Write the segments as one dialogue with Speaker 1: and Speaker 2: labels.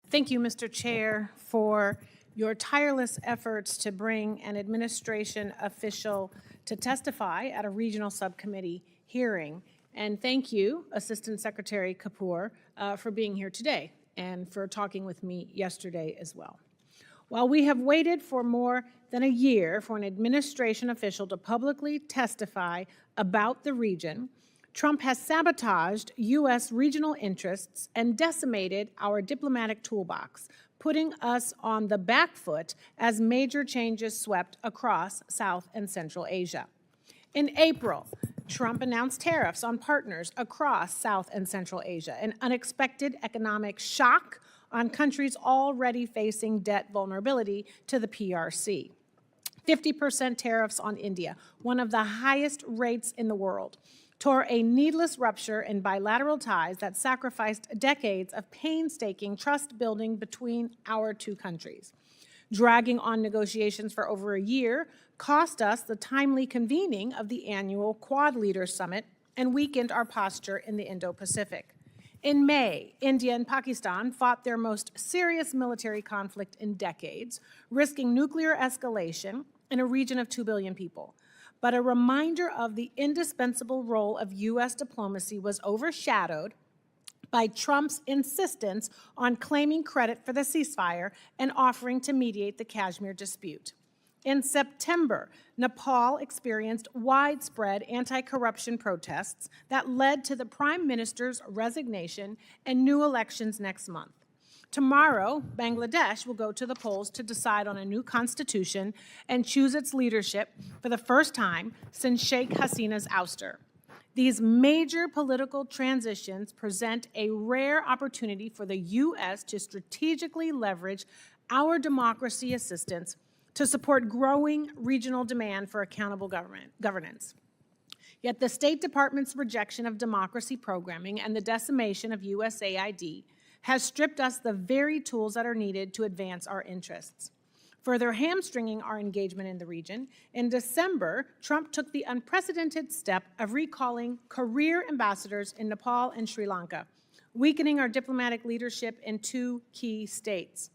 Speaker 1: Thank you, Mr. Chair, for your tireless efforts to bring an administration official to testify at a regional subcommittee hearing. And thank you, Assistant Secretary Kapoor, for being here today and for talking with me yesterday as well. While we have waited for more than a year for an administration official to publicly testify about the region, Trump has sabotaged U.S. regional interests and decimated our diplomatic toolbox, putting us on the back foot as major changes swept across South and Central Asia. In April, Trump announced tariffs on partners across South and Central Asia, an unexpected economic shock on countries already facing debt vulnerability to the PRC. 50% tariffs on India, one of the highest rates in the world, tore a needless rupture in bilateral ties that sacrificed decades of painstaking trust building between our two countries. Dragging on negotiations for over a year cost us the timely convening of the annual Quad Leaders Summit and weakened our posture in the Indo-Pacific. In May, India and Pakistan fought their most serious military conflict in decades, risking nuclear escalation in a region of 2 billion people. But a reminder of the indispensable role of U.S. diplomacy was overshadowed by Trump's insistence on claiming credit for the ceasefire and offering to mediate the Kashmir dispute. In September, Nepal experienced widespread anti-corruption protests that led to the Prime Minister's resignation and new elections next month. Tomorrow, Bangladesh will go to the polls to decide on a new constitution and choose its leadership for the first time since Sheikh Hasina's ouster. These major political transitions present a rare opportunity for the U.S. to strategically leverage our democracy assistance to support growing regional demand for accountable governance. Yet the State Department's rejection of democracy programming and the decimation of USAID has stripped us the very tools that are needed to advance our interests. Further hamstringing our engagement in the region, in December, Trump took the unprecedented step of recalling career ambassadors in Nepal and Sri Lanka, weakening our diplomatic leadership in two key states.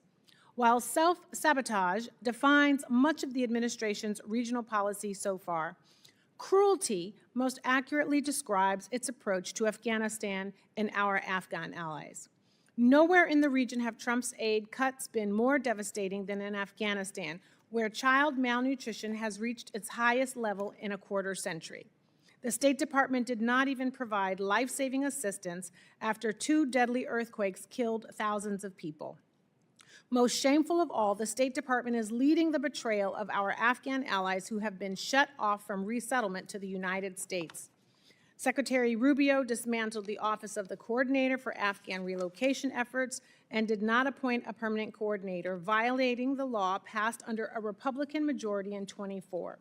Speaker 1: While self-sabotage defines much of the administration's regional policy so far, cruelty most accurately describes its approach to Afghanistan and our Afghan allies. Nowhere in the region have Trump's aid cuts been more devastating than in Afghanistan, where child malnutrition has reached its highest level in a quarter century. The State Department did not even provide life-saving assistance after 2 deadly earthquakes killed thousands of people. Most shameful of all, the State Department is leading the betrayal of our Afghan allies who have been shut off from resettlement to the United States. Secretary Rubio dismantled the Office of the Coordinator for Afghan Relocation Efforts and did not appoint a permanent coordinator, violating the law passed under a Republican majority in 2024.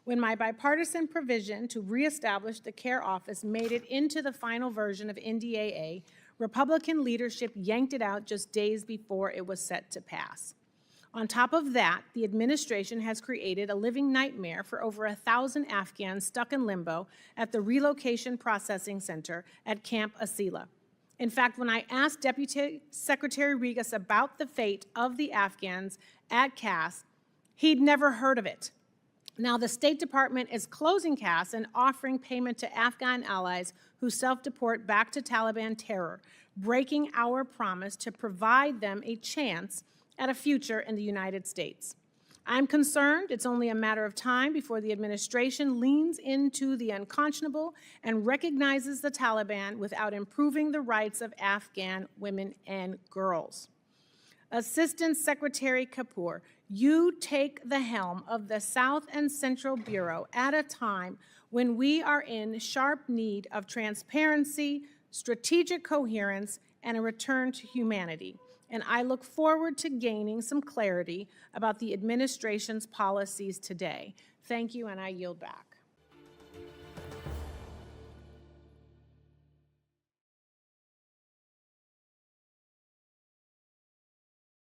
Speaker 1: When my bipartisan provision to reestablish the CARE Office made it into the final version of NDAA, Republican leadership yanked it out just days before it was set to pass. On top of that, the administration has created a living nightmare for over 1,000 Afghans stuck in limbo at the Relocation Processing Center at Camp Asila. In fact, when I asked Deputy Secretary Regas about the fate of the Afghans at CAS, he'd never heard of it. Now, the State Department is closing CAS and offering payment to Afghan allies who self-deport back to Taliban terror, breaking our promise to provide them a chance at a future in the United States. I'm concerned it's only a matter of time before the administration leans into the unconscionable and recognizes the Taliban without improving the rights of Afghan women and girls. Assistant Secretary Kapoor, you take the helm of the South and Central Bureau at a time when we are in sharp need of transparency, strategic coherence, and a return to humanity. And I look forward to gaining some clarity about the administration's policies today. Thank you, and I yield back.